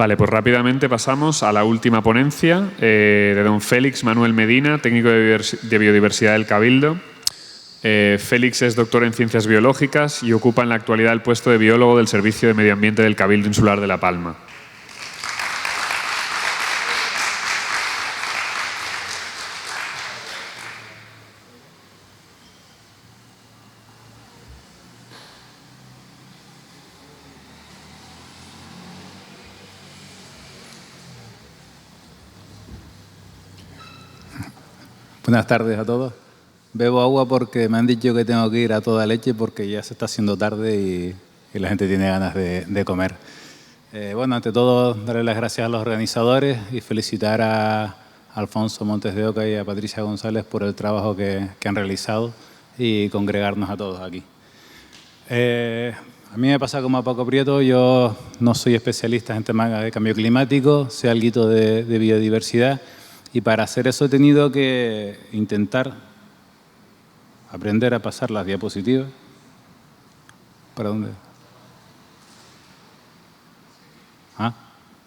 Vale, pues rápidamente pasamos a la última ponencia de don Félix Manuel Medina, técnico de biodiversidad del Cabildo. Félix es doctor en Ciencias Biológicas y ocupa en la actualidad el puesto de biólogo del Servicio de Medio Ambiente del Cabildo Insular de La Palma. Buenas tardes a todos. Bebo agua porque me han dicho que tengo que ir a toda leche porque ya se está haciendo tarde y la gente tiene ganas de comer. Bueno, ante todo, darle las gracias a los organizadores y felicitar a Alfonso Montes de Oca y a Patricia González por el trabajo que han realizado y congregarnos a todos aquí. A mí me pasa como a Paco Prieto, yo no soy especialista en temas de cambio climático, sé algo de biodiversidad. Y para hacer eso he tenido que intentar aprender a pasar las diapositivas. ¿Para dónde? Ah,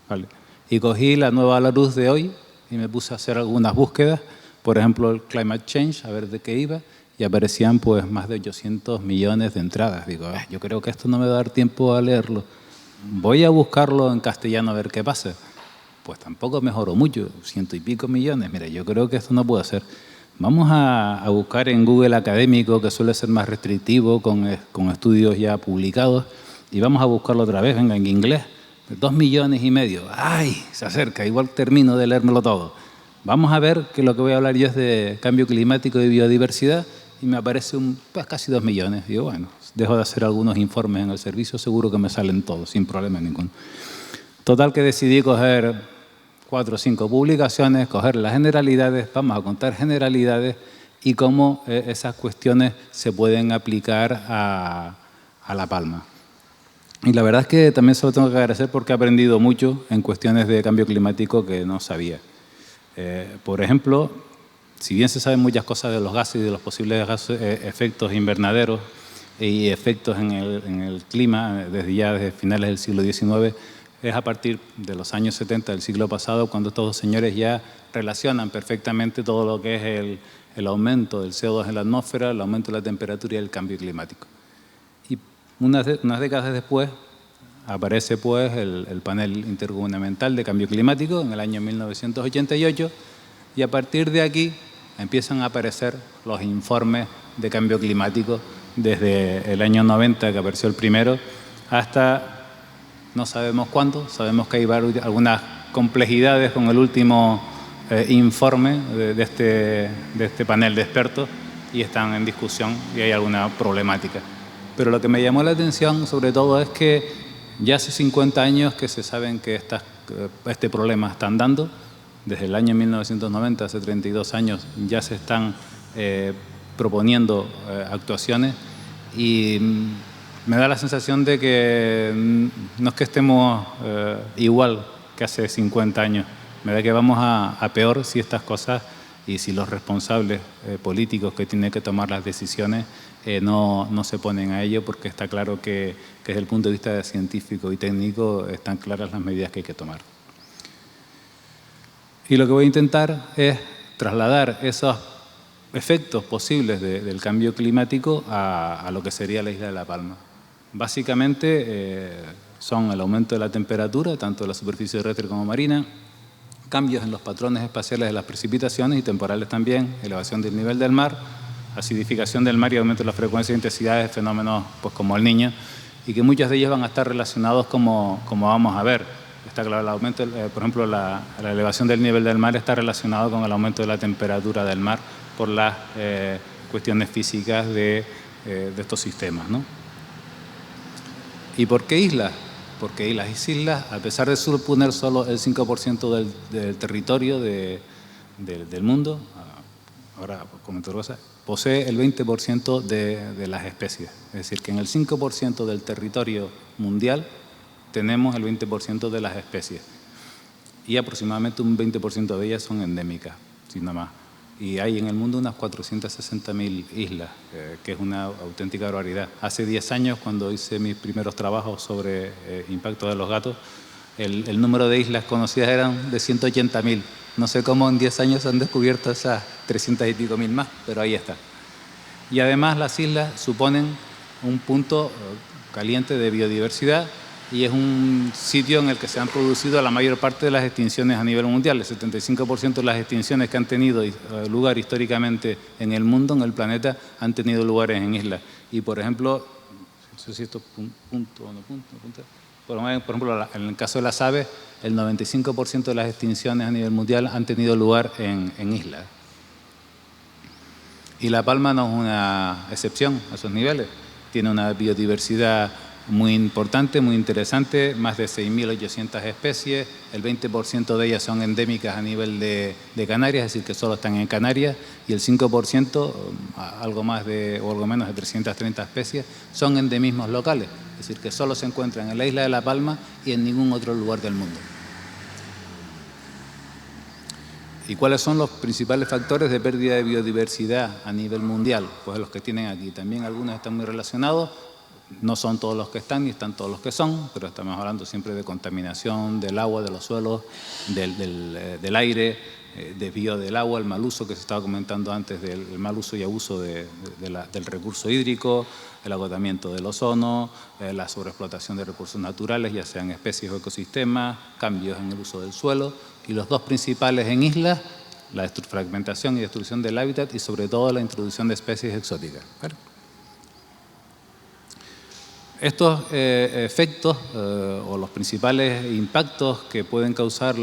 vale. Y cogí la nueva La Luz de hoy y me puse a hacer algunas búsquedas. Por ejemplo, el Climate Change, a ver de qué iba. Y aparecían pues más de 800 millones de entradas. Digo, yo creo que esto no me va a dar tiempo a leerlo. Voy a buscarlo en castellano a ver qué pasa. Pues tampoco mejoró mucho, 100 y pico millones. Mira, yo creo que esto no puede ser. Vamos a buscar en Google Académico, que suele ser más restrictivo, con estudios ya publicados, y vamos a buscarlo otra vez, venga, en inglés. 2,5 millones. ¡Ay! Se acerca, igual termino de leérmelo todo. Vamos a ver que lo que voy a hablar yo es de cambio climático y biodiversidad, y me aparece pues casi 2 millones. Digo, bueno, dejo de hacer algunos informes en el servicio, seguro que me salen todos, sin problema ninguno. Total que decidí coger 4 o 5 publicaciones, coger las generalidades, vamos a contar generalidades y cómo esas cuestiones se pueden aplicar a La Palma. Y la verdad es que también se lo tengo que agradecer porque he aprendido mucho en cuestiones de cambio climático que no sabía. Por ejemplo, si bien se saben muchas cosas de los gases y de los posibles efectos invernaderos y efectos en el clima desde finales del siglo XIX, es a partir de los años 70 del siglo pasado cuando estos dos señores ya relacionan perfectamente todo lo que es el aumento del CO2 en la atmósfera, el aumento de la temperatura y el cambio climático. Y unas décadas después aparece pues el panel intergubernamental de cambio climático en el año 1988 y a partir de aquí empiezan a aparecer los informes de cambio climático desde el año 90 que apareció el primero hasta no sabemos cuándo, sabemos que hay algunas complejidades con el último informe de este panel de expertos y están en discusión y hay alguna problemática. Pero lo que me llamó la atención sobre todo es que ya hace 50 años que se saben que este problema están dando. Desde el año 1990, hace 32 años, ya se están proponiendo actuaciones y me da la sensación de que no es que estemos igual que hace 50 años. Me da que vamos a peor si estas cosas y si los responsables políticos que tienen que tomar las decisiones no se ponen a ello, porque está claro que desde el punto de vista científico y técnico están claras las medidas que hay que tomar. Y lo que voy a intentar es trasladar esos efectos posibles del cambio climático a lo que sería la isla de La Palma. Básicamente son el aumento de la temperatura, tanto de la superficie terrestre como marina, cambios en los patrones espaciales de las precipitaciones y temporales también, elevación del nivel del mar, acidificación del mar y aumento de la frecuencia e intensidad de fenómenos pues, como el Niño, y que muchos de ellos van a estar relacionados como vamos a ver. Está claro, el aumento, por ejemplo, la elevación del nivel del mar está relacionado con el aumento de la temperatura del mar por las cuestiones físicas de estos sistemas, ¿no? ¿Y por qué islas? Porque las islas, a pesar de suponer solo el 5% del territorio del mundo, ahora comento cosas, posee el 20% de las especies. Es decir, que en el 5% del territorio mundial tenemos el 20% de las especies. Y aproximadamente un 20% de ellas son endémicas, si no más. Y hay en el mundo unas 460.000 islas, que es una auténtica barbaridad. Hace 10 años, cuando hice mis primeros trabajos sobre impacto de los gatos, el número de islas conocidas eran de 180.000. No sé cómo en 10 años han descubierto esas 300 y pico mil más, pero ahí está. Y además las islas suponen un punto caliente de biodiversidad y es un sitio en el que se han producido la mayor parte de las extinciones a nivel mundial. El 75% de las extinciones que han tenido lugar históricamente en el mundo, en el planeta, han tenido lugares en islas. Y por ejemplo, no sé si esto es punto o no punto. Por ejemplo, en el caso de las aves, el 95% de las extinciones a nivel mundial han tenido lugar en islas. Y La Palma no es una excepción a esos niveles. Tiene una biodiversidad muy importante, muy interesante, más de 6.800 especies, el 20% de ellas son endémicas a nivel de Canarias, es decir, que solo están en Canarias, y el 5%, algo más de, o algo menos de 330 especies, son endemismos locales, es decir, que solo se encuentran en la isla de La Palma y en ningún otro lugar del mundo. ¿Y cuáles son los principales factores de pérdida de biodiversidad a nivel mundial? Pues los que tienen aquí. También algunos están muy relacionados. No son todos los que están, ni están todos los que son, pero estamos hablando siempre de contaminación del agua, de los suelos, del aire, desvío del agua, el mal uso que se estaba comentando antes, del mal uso y abuso del recurso hídrico, el agotamiento del ozono, la sobreexplotación de recursos naturales, ya sean especies o ecosistemas, cambios en el uso del suelo, y los dos principales en islas, la fragmentación y destrucción del hábitat y sobre todo la introducción de especies exóticas. ¿Vale? Estos efectos o los principales impactos que pueden causar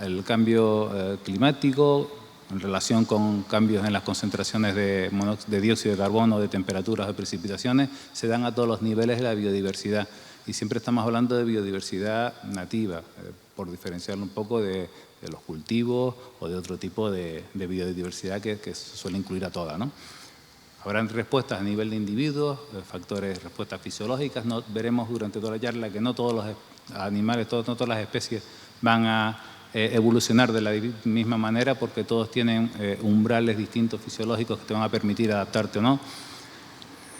el cambio climático en relación con cambios en las concentraciones de dióxido de carbono, de temperaturas, de precipitaciones, se dan a todos los niveles de la biodiversidad. Y siempre estamos hablando de biodiversidad nativa, por diferenciarlo un poco de los cultivos o de otro tipo de biodiversidad que se suele incluir a toda, ¿no? Habrán respuestas a nivel de individuos, factores, respuestas fisiológicas. No, veremos durante toda la charla que no todos los animales, no todas las especies van a evolucionar de la misma manera porque todos tienen umbrales distintos fisiológicos que te van a permitir adaptarte o no.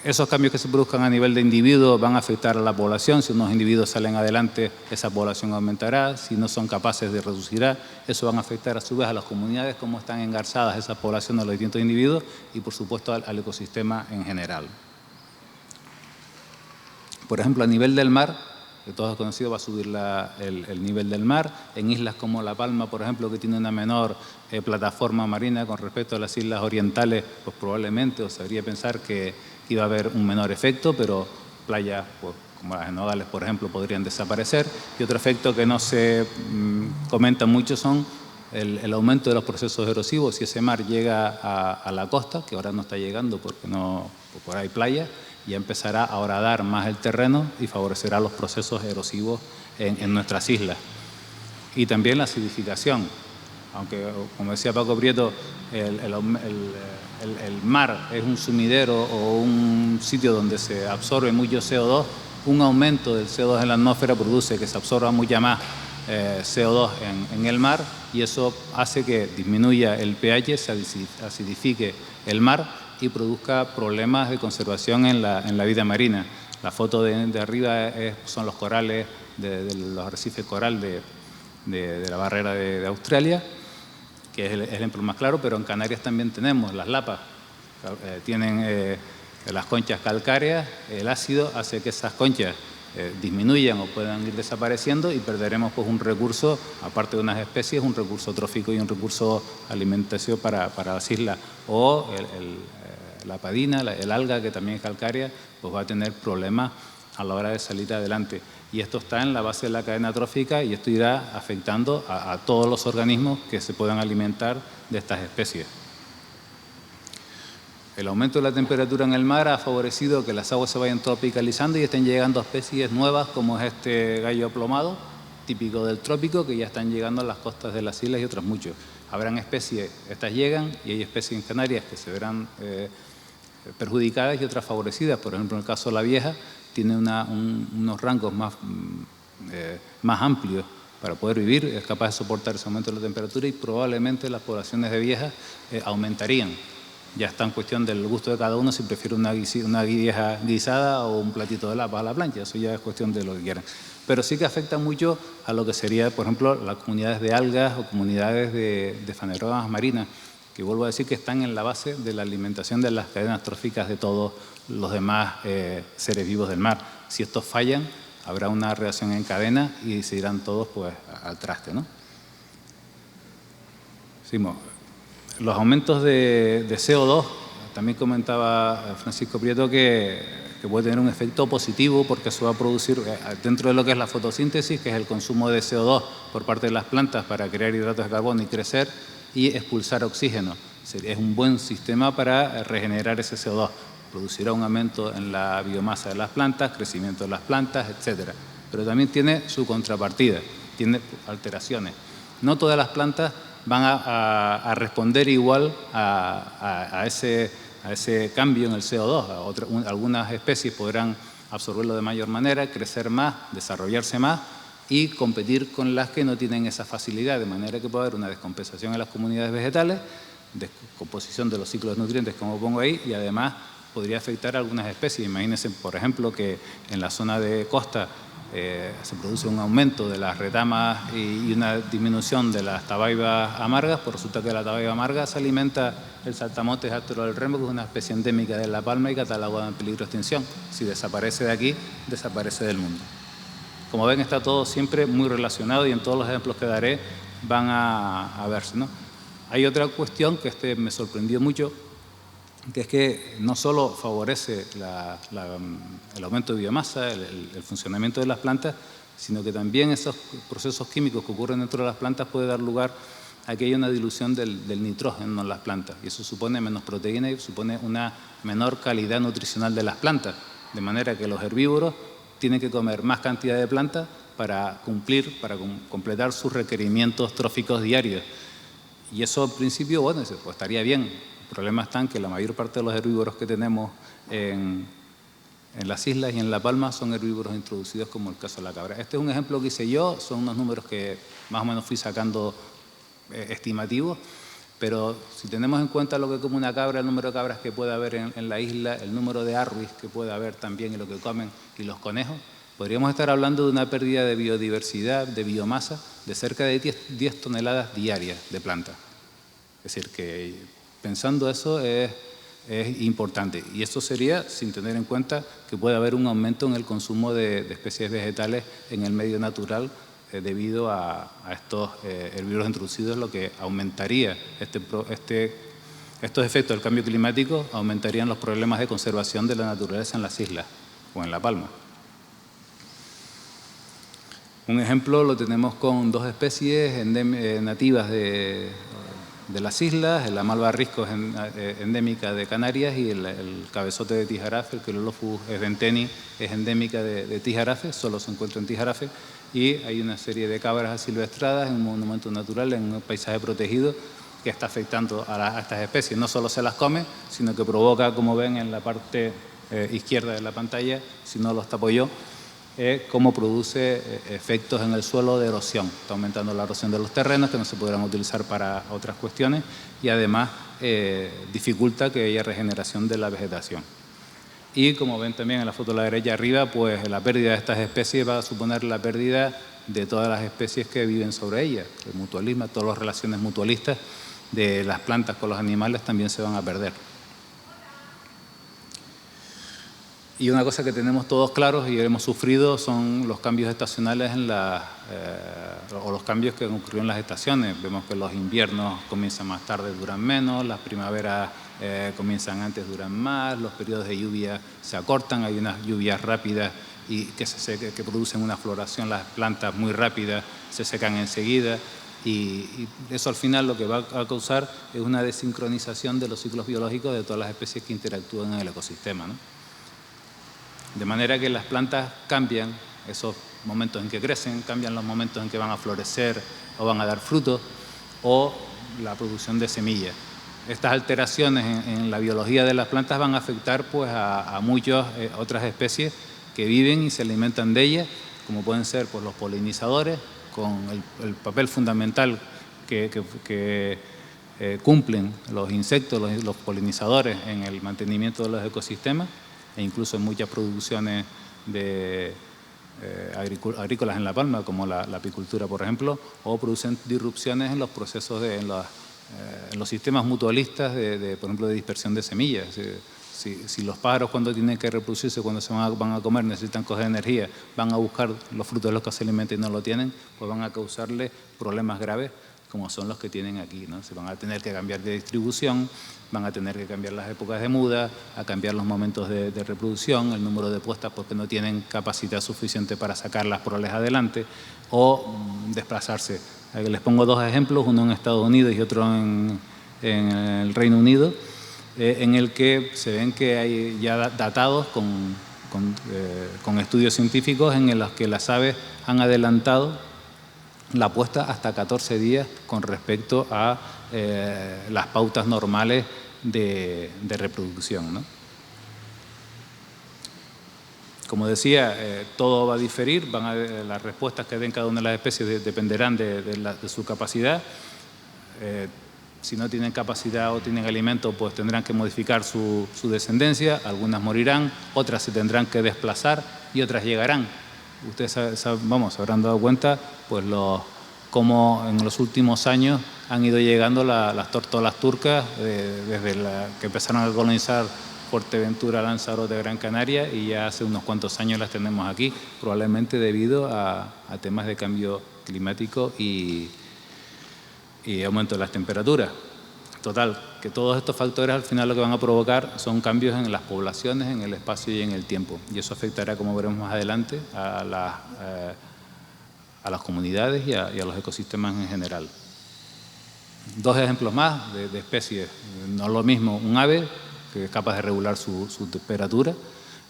Esos cambios que se produzcan a nivel de individuos van a afectar a la población. Si unos individuos salen adelante, esa población aumentará. Si no son capaces de reducirá, eso va a afectar a su vez a las comunidades, cómo están engarzadas esa población de los distintos individuos y, por supuesto, al ecosistema en general. Por ejemplo, a nivel del mar, que todos han conocido, va a subir el nivel del mar. En islas como La Palma, por ejemplo, que tiene una menor plataforma marina con respecto a las islas orientales, pues probablemente, o se debería pensar que iba a haber un menor efecto, pero playas pues, como las de Nogales, por ejemplo, podrían desaparecer. Y otro efecto que no se comenta mucho son el aumento de los procesos erosivos. Si ese mar llega a la costa, que ahora no está llegando porque por ahí hay playas, ya empezará a horadar más el terreno y favorecerá los procesos erosivos en nuestras islas. Y también la acidificación. Aunque, como decía Paco Prieto, el mar es un sumidero o un sitio donde se absorbe mucho CO2, un aumento del CO2 en la atmósfera produce que se absorba mucha más CO2 en el mar y eso hace que disminuya el pH, se acidifique el mar y produzca problemas de conservación en la vida marina. La foto de arriba son los corales, de los arrecifes coral de la barrera de Australia, que es el ejemplo más claro, pero en Canarias también tenemos las lapas, tienen las conchas calcáreas, el ácido hace que esas conchas disminuyan o puedan ir desapareciendo y perderemos pues, un recurso, aparte de unas especies, un recurso trófico y un recurso alimentación para las islas. O la padina, el alga, que también es calcárea, pues va a tener problemas a la hora de salir adelante. Y esto está en la base de la cadena trófica y esto irá afectando a todos los organismos que se puedan alimentar de estas especies. El aumento de la temperatura en el mar ha favorecido que las aguas se vayan tropicalizando y estén llegando a especies nuevas como es este gallo aplomado, típico del trópico, que ya están llegando a las costas de las islas y otras muchos. Habrán especies, estas llegan y hay especies en Canarias que se verán perjudicadas y otras favorecidas. Por ejemplo, en el caso de la vieja, tiene unos rangos más amplios para poder vivir, es capaz de soportar ese aumento de la temperatura y probablemente las poblaciones de viejas aumentarían. Ya está en cuestión del gusto de cada uno, si prefiere una vieja guisada o un platito de lapas a la plancha, eso ya es cuestión de lo que quieran. pero sí que afecta mucho a lo que sería, por ejemplo, las comunidades de algas o comunidades de fanerógamas marinas, que vuelvo a decir que están en la base de la alimentación de las cadenas tróficas de todos los demás seres vivos del mar. Si estos fallan, habrá una reacción en cadena y se irán todos pues, al traste, ¿no? Los aumentos de CO2, también comentaba Francisco Prieto que puede tener un efecto positivo porque eso va a producir, dentro de lo que es la fotosíntesis, que es el consumo de CO2 por parte de las plantas para crear hidratos de carbono y crecer y expulsar oxígeno. Es un buen sistema para regenerar ese CO2. Producirá un aumento en la biomasa de las plantas, crecimiento de las plantas, etc. Pero también tiene su contrapartida, tiene alteraciones. No todas las plantas van a responder igual a ese cambio en el CO2. Algunas especies podrán absorberlo de mayor manera, crecer más, desarrollarse más y competir con las que no tienen esa facilidad, de manera que puede haber una descompensación en las comunidades vegetales, descomposición de los ciclos de nutrientes, como pongo ahí, y además podría afectar a algunas especies. Imagínense, por ejemplo, que en la zona de costa se produce un aumento de las retamas y una disminución de las tabaibas amargas, pues resulta que la tabaiba amarga se alimenta el saltamontes astro del remo, que es una especie endémica de La Palma y catalogada en peligro de extinción. Si desaparece de aquí, desaparece del mundo. Como ven, está todo siempre muy relacionado y en todos los ejemplos que daré van a verse, ¿no? Hay otra cuestión que me sorprendió mucho, que es que no solo favorece el aumento de biomasa, el funcionamiento de las plantas, sino que también esos procesos químicos que ocurren dentro de las plantas puede dar lugar a que haya una dilución del nitrógeno en las plantas. Y eso supone menos proteína y supone una menor calidad nutricional de las plantas. De manera que los herbívoros tienen que comer más cantidad de plantas para completar sus requerimientos tróficos diarios. Y eso, en principio, bueno, pues estaría bien. El problema está en que la mayor parte de los herbívoros que tenemos en las islas y en La Palma son herbívoros introducidos, como el caso de la cabra. Este es un ejemplo que hice yo, son unos números que más o menos fui sacando estimativos, pero si tenemos en cuenta lo que come una cabra, el número de cabras que puede haber en la isla, el número de arruis que puede haber también y lo que comen y los conejos, podríamos estar hablando de una pérdida de biodiversidad, de biomasa, de cerca de 10 toneladas diarias de plantas. Es decir, que pensando eso es importante. Y esto sería sin tener en cuenta que puede haber un aumento en el consumo de especies vegetales en el medio natural debido a estos herbívoros introducidos, lo que aumentaría estos efectos del cambio climático, aumentarían los problemas de conservación de la naturaleza en las islas o en La Palma. Un ejemplo lo tenemos con dos especies nativas de las islas, la malva risco es endémica de Canarias y el cabezote de Tijarafe, el Quelolophus sventeni, es endémica de Tijarafe, solo se encuentra en Tijarafe, y hay una serie de cabras asilvestradas en un monumento natural, en un paisaje protegido, que está afectando a estas especies. No solo se las come, sino que provoca, como ven en la parte izquierda de la pantalla, si no los tapo yo, cómo produce efectos en el suelo de erosión. Está aumentando la erosión de los terrenos, que no se podrán utilizar para otras cuestiones, y además dificulta que haya regeneración de la vegetación. Y como ven también en la foto de la derecha arriba, pues la pérdida de estas especies va a suponer la pérdida de todas las especies que viven sobre ellas. El mutualismo, todas las relaciones mutualistas de las plantas con los animales también se van a perder. Y una cosa que tenemos todos claros y hemos sufrido son los cambios estacionales o los cambios que han ocurrido en las estaciones. Vemos que los inviernos comienzan más tarde, duran menos, las primaveras comienzan antes, duran más, los periodos de lluvia se acortan, hay unas lluvias rápidas y que producen una floración, las plantas muy rápidas se secan enseguida. Y eso al final lo que va a causar es una desincronización de los ciclos biológicos de todas las especies que interactúan en el ecosistema, ¿no? De manera que las plantas cambian esos momentos en que crecen, cambian los momentos en que van a florecer o van a dar frutos, o la producción de semillas. Estas alteraciones en la biología de las plantas van a afectar pues, a muchas otras especies que viven y se alimentan de ellas, como pueden ser pues, los polinizadores, con el papel fundamental que cumplen los insectos, los polinizadores en el mantenimiento de los ecosistemas, e incluso en muchas producciones de agrícolas en La Palma, como la apicultura, por ejemplo, o producen disrupciones en los procesos, en los sistemas mutualistas, por ejemplo, de dispersión de semillas. Si los pájaros, cuando tienen que reproducirse, cuando van a comer, necesitan coger energía, van a buscar los frutos de los que se alimentan y no lo tienen, pues van a causarle problemas graves como son los que tienen aquí, ¿no? Se van a tener que cambiar de distribución, van a tener que cambiar las épocas de muda, a cambiar los momentos de reproducción, el número de puestas porque no tienen capacidad suficiente para sacarlas por adelante, o desplazarse. Les pongo dos ejemplos, uno en Estados Unidos y otro en el Reino Unido, en el que se ven que hay ya datados con estudios científicos en los que las aves han adelantado la puesta hasta 14 días con respecto a las pautas normales de reproducción, ¿no? Como decía, todo va a diferir, las respuestas que den cada una de las especies dependerán de su capacidad. Si no tienen capacidad o tienen alimento, pues tendrán que modificar su descendencia, algunas morirán, otras se tendrán que desplazar y otras llegarán. Ustedes se habrán dado cuenta, pues cómo en los últimos años han ido llegando las tórtolas turcas, desde que empezaron a colonizar Fuerteventura, Lanzarote, Gran Canaria, y ya hace unos cuantos años las tenemos aquí, probablemente debido a temas de cambio climático y aumento de las temperaturas. Total, que todos estos factores al final lo que van a provocar son cambios en las poblaciones, en el espacio y en el tiempo. Y eso afectará, como veremos más adelante, a las comunidades y a los ecosistemas en general. Dos ejemplos más de especies. No es lo mismo un ave, que es capaz de regular su temperatura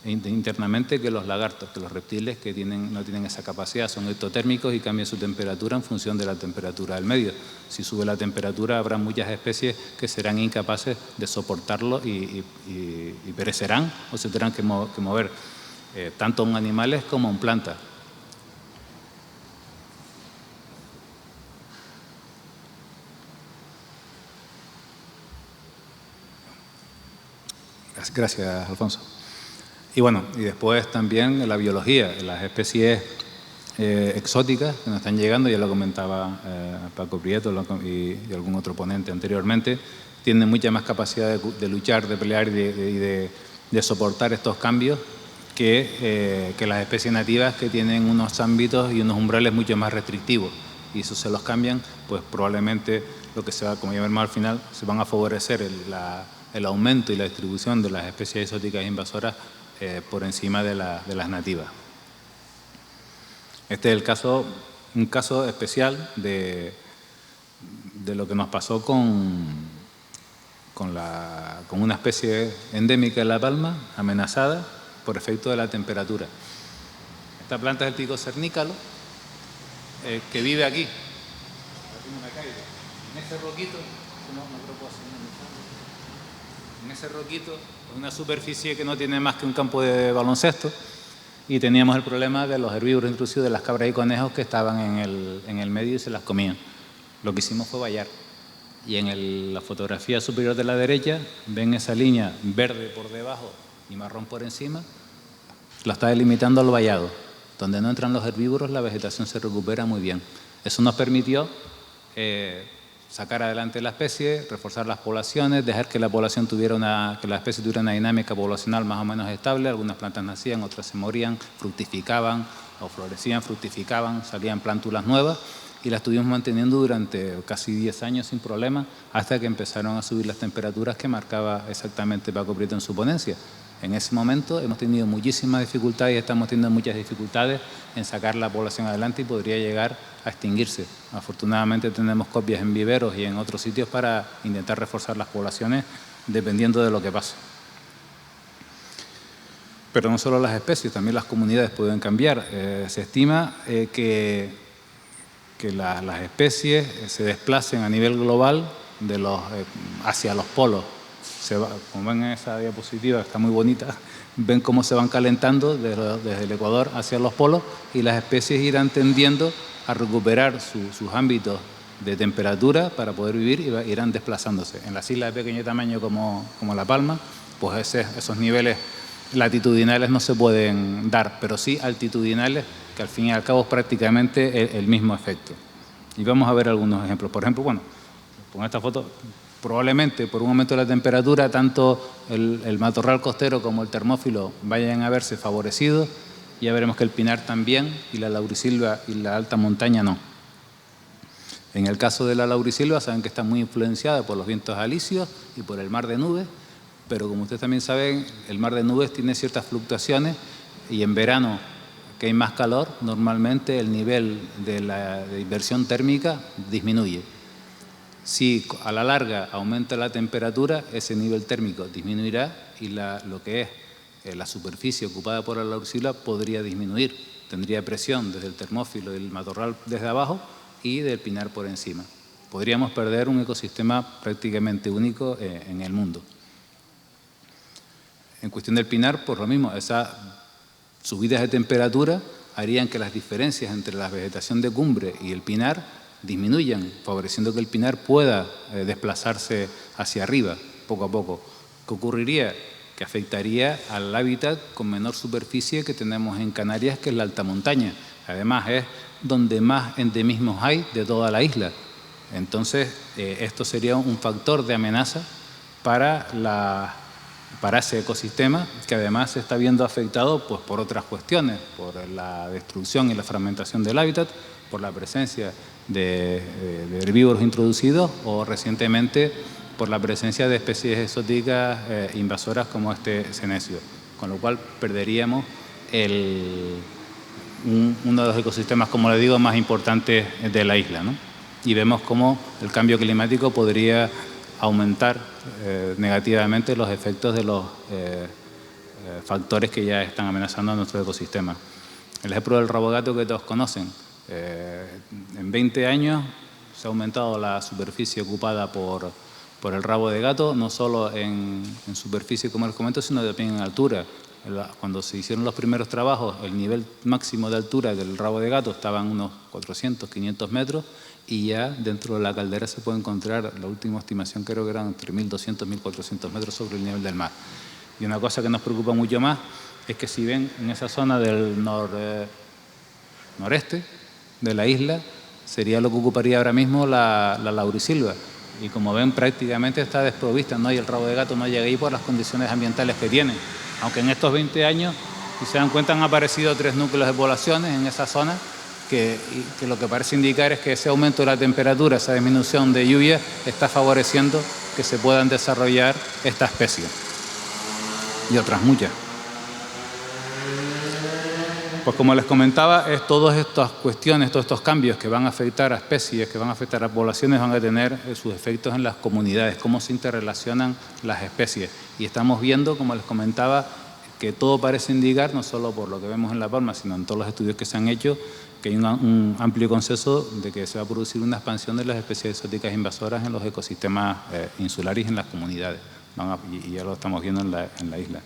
internamente, que los lagartos, que los reptiles que no tienen esa capacidad, son ectotérmicos y cambian su temperatura en función de la temperatura del medio. Si sube la temperatura, habrá muchas especies que serán incapaces de soportarlo y perecerán o se tendrán que mover, tanto en animales como en plantas. Gracias, Alfonso. Y bueno, y después también la biología, las especies exóticas que nos están llegando, ya lo comentaba Paco Prieto y algún otro ponente anteriormente, tienen mucha más capacidad de luchar, de pelear y de soportar estos cambios que las especies nativas, que tienen unos ámbitos y unos umbrales mucho más restrictivos. Y eso se los cambian, pues probablemente lo que se va, como ya veremos al final, se van a favorecer el aumento y la distribución de las especies exóticas e invasoras por encima de las nativas. Este es un caso especial de lo que nos pasó con una especie endémica de La Palma, amenazada por efecto de la temperatura. Esta planta es el tico cernícalo, que vive aquí. En ese roquito, en ese roquito, una superficie que no tiene más que un campo de baloncesto, y teníamos el problema de los herbívoros introducidos, de las cabras y conejos que estaban en el medio y se las comían. Lo que hicimos fue vallar. Y en la fotografía superior de la derecha ven esa línea verde por debajo y marrón por encima. La está delimitando el vallado. Donde no entran los herbívoros, la vegetación se recupera muy bien. Eso nos permitió sacar adelante la especie, reforzar las poblaciones, dejar que la población que la especie tuviera una dinámica poblacional más o menos estable. Algunas plantas nacían, otras se morían, fructificaban o florecían, fructificaban, salían plántulas nuevas, y las estuvimos manteniendo durante casi 10 años sin problema, hasta que empezaron a subir las temperaturas que marcaba exactamente Paco Prieto en su ponencia. En ese momento hemos tenido muchísimas dificultades y estamos teniendo muchas dificultades en sacar la población adelante, y podría llegar a extinguirse. Afortunadamente tenemos copias en viveros y en otros sitios para intentar reforzar las poblaciones dependiendo de lo que pase. Pero no solo las especies, también las comunidades pueden cambiar. Se estima que las especies se desplacen a nivel global hacia los polos. Como ven en esa diapositiva, está muy bonita, ven cómo se van calentando desde el Ecuador hacia los polos, y las especies irán tendiendo a recuperar sus ámbitos de temperatura para poder vivir, y irán desplazándose. En las islas de pequeño tamaño como La Palma, pues esos niveles latitudinales no se pueden dar, pero sí altitudinales, que al fin y al cabo es prácticamente el mismo efecto. Y vamos a ver algunos ejemplos. Por ejemplo, bueno, con esta foto, probablemente por un aumento de la temperatura, tanto el matorral costero como el termófilo vayan a verse favorecidos. Ya veremos que el pinar también, y la laurisilva y la alta montaña no. En el caso de la laurisilva, saben que está muy influenciada por los vientos alisios y por el mar de nubes, pero como ustedes también saben, el mar de nubes tiene ciertas fluctuaciones y en verano, que hay más calor, normalmente el nivel de inversión térmica disminuye. Si a la larga aumenta la temperatura, ese nivel térmico disminuirá y lo que es la superficie ocupada por la laurisilva podría disminuir. Tendría presión desde el termófilo y el matorral desde abajo y del pinar por encima. Podríamos perder un ecosistema prácticamente único en el mundo. En cuestión del pinar, pues lo mismo, esas subidas de temperatura harían que las diferencias entre la vegetación de cumbre y el pinar disminuyan, favoreciendo que el pinar pueda desplazarse hacia arriba poco a poco. ¿Qué ocurriría? Que afectaría al hábitat con menor superficie que tenemos en Canarias, que es la alta montaña. Además, es donde más endemismos hay de toda la isla. Entonces, esto sería un factor de amenaza para ese ecosistema, que además se está viendo afectado pues, por otras cuestiones, por la destrucción y la fragmentación del hábitat, por la presencia de herbívoros introducidos o recientemente por la presencia de especies exóticas invasoras como este senecio, con lo cual perderíamos uno de los ecosistemas, como le digo, más importantes de la isla, ¿no? Y vemos cómo el cambio climático podría aumentar negativamente los efectos de los factores que ya están amenazando a nuestro ecosistema. El ejemplo del rabo de gato que todos conocen. En 20 años se ha aumentado la superficie ocupada por el rabo de gato, no solo en superficie, como les comento, sino también en altura. Cuando se hicieron los primeros trabajos, el nivel máximo de altura del rabo de gato estaba en unos 400, 500 metros, y ya dentro de la caldera se puede encontrar, la última estimación creo que eran entre 1.200 y 1.400 metros sobre el nivel del mar. Y una cosa que nos preocupa mucho más es que si ven en esa zona del noreste de la isla, sería lo que ocuparía ahora mismo la laurisilva. Y como ven, prácticamente está desprovista, ¿no? Y el rabo de gato no llega ahí por las condiciones ambientales que tiene. Aunque en estos 20 años, si se dan cuenta, han aparecido 3 núcleos de poblaciones en esa zona, que lo que parece indicar es que ese aumento de la temperatura, esa disminución de lluvia, está favoreciendo que se puedan desarrollar esta especie. Y otras muchas. Pues como les comentaba, todas estas cuestiones, todos estos cambios que van a afectar a especies, que van a afectar a poblaciones, van a tener sus efectos en las comunidades, cómo se interrelacionan las especies. Y estamos viendo, como les comentaba, que todo parece indicar, no solo por lo que vemos en La Palma, sino en todos los estudios que se han hecho, que hay un amplio consenso de que se va a producir una expansión de las especies exóticas invasoras en los ecosistemas insulares y en las comunidades. Y ya lo estamos viendo en la isla.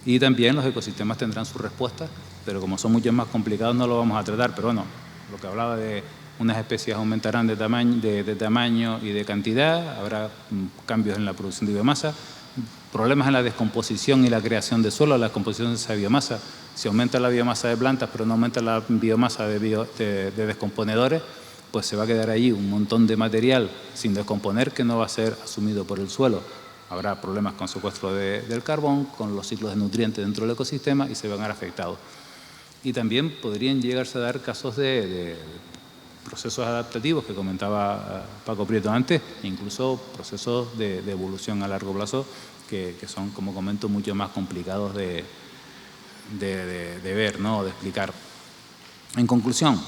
Y también los ecosistemas tendrán su respuesta, pero como son mucho más complicados no lo vamos a tratar. Pero bueno, lo que hablaba de unas especies aumentarán de tamaño y de cantidad, habrá cambios en la producción de biomasa, problemas en la descomposición y la creación de suelo, la descomposición de esa biomasa. Si aumenta la biomasa de plantas pero no aumenta la biomasa de descomponedores, pues se va a quedar ahí un montón de material sin descomponer que no va a ser asumido por el suelo. Habrá problemas con secuestro del carbón, con los ciclos de nutrientes dentro del ecosistema y se van a ver afectados. Y también podrían llegarse a dar casos de procesos adaptativos que comentaba Paco Prieto antes, e incluso procesos de evolución a largo plazo que son, como comento, mucho más complicados de ver, ¿no? O de explicar. En conclusión,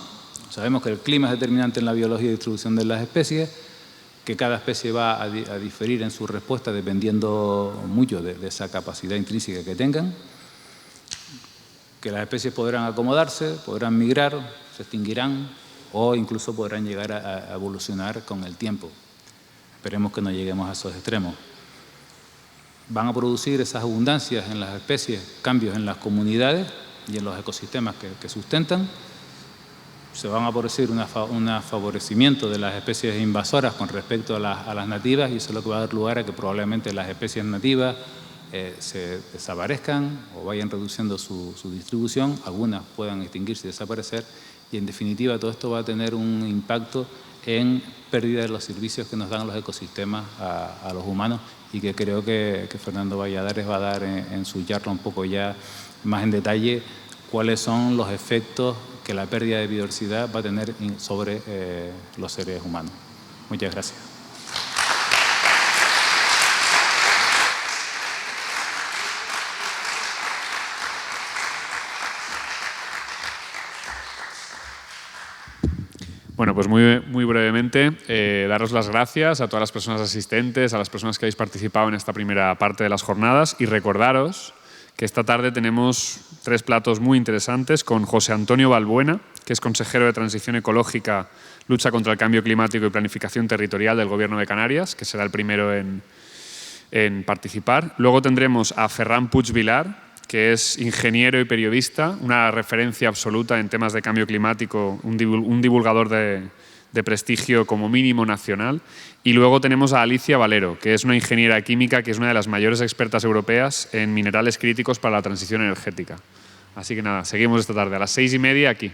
sabemos que el clima es determinante en la biología y distribución de las especies, que cada especie va a diferir en su respuesta dependiendo mucho de esa capacidad intrínseca que tengan, que las especies podrán acomodarse, podrán migrar, se extinguirán o incluso podrán llegar a evolucionar con el tiempo. Esperemos que no lleguemos a esos extremos. Van a producir esas abundancias en las especies, cambios en las comunidades y en los ecosistemas que sustentan. Se van a producir un favorecimiento de las especies invasoras con respecto a las nativas, y eso es lo que va a dar lugar a que probablemente las especies nativas se desaparezcan o vayan reduciendo su distribución, algunas puedan extinguirse y desaparecer, y en definitiva todo esto va a tener un impacto en pérdida de los servicios que nos dan los ecosistemas a los humanos, y que creo que Fernando Valladares va a dar en su charla un poco ya más en detalle cuáles son los efectos que la pérdida de biodiversidad va a tener sobre los seres humanos. Muchas gracias. Bueno, pues muy brevemente, daros las gracias a todas las personas asistentes, a las personas que habéis participado en esta primera parte de las jornadas, y recordaros que esta tarde tenemos 3 platos muy interesantes con José Antonio Balbuena, que es consejero de Transición Ecológica, Lucha contra el Cambio Climático y Planificación Territorial del Gobierno de Canarias, que será el primero en participar. Luego tendremos a Ferran Puig Vilar, que es ingeniero y periodista, una referencia absoluta en temas de cambio climático, un divulgador de prestigio como mínimo nacional. Y luego tenemos a Alicia Valero, que es una ingeniera química, que es una de las mayores expertas europeas en minerales críticos para la transición energética. Así que nada, seguimos esta tarde a las 6:30 aquí.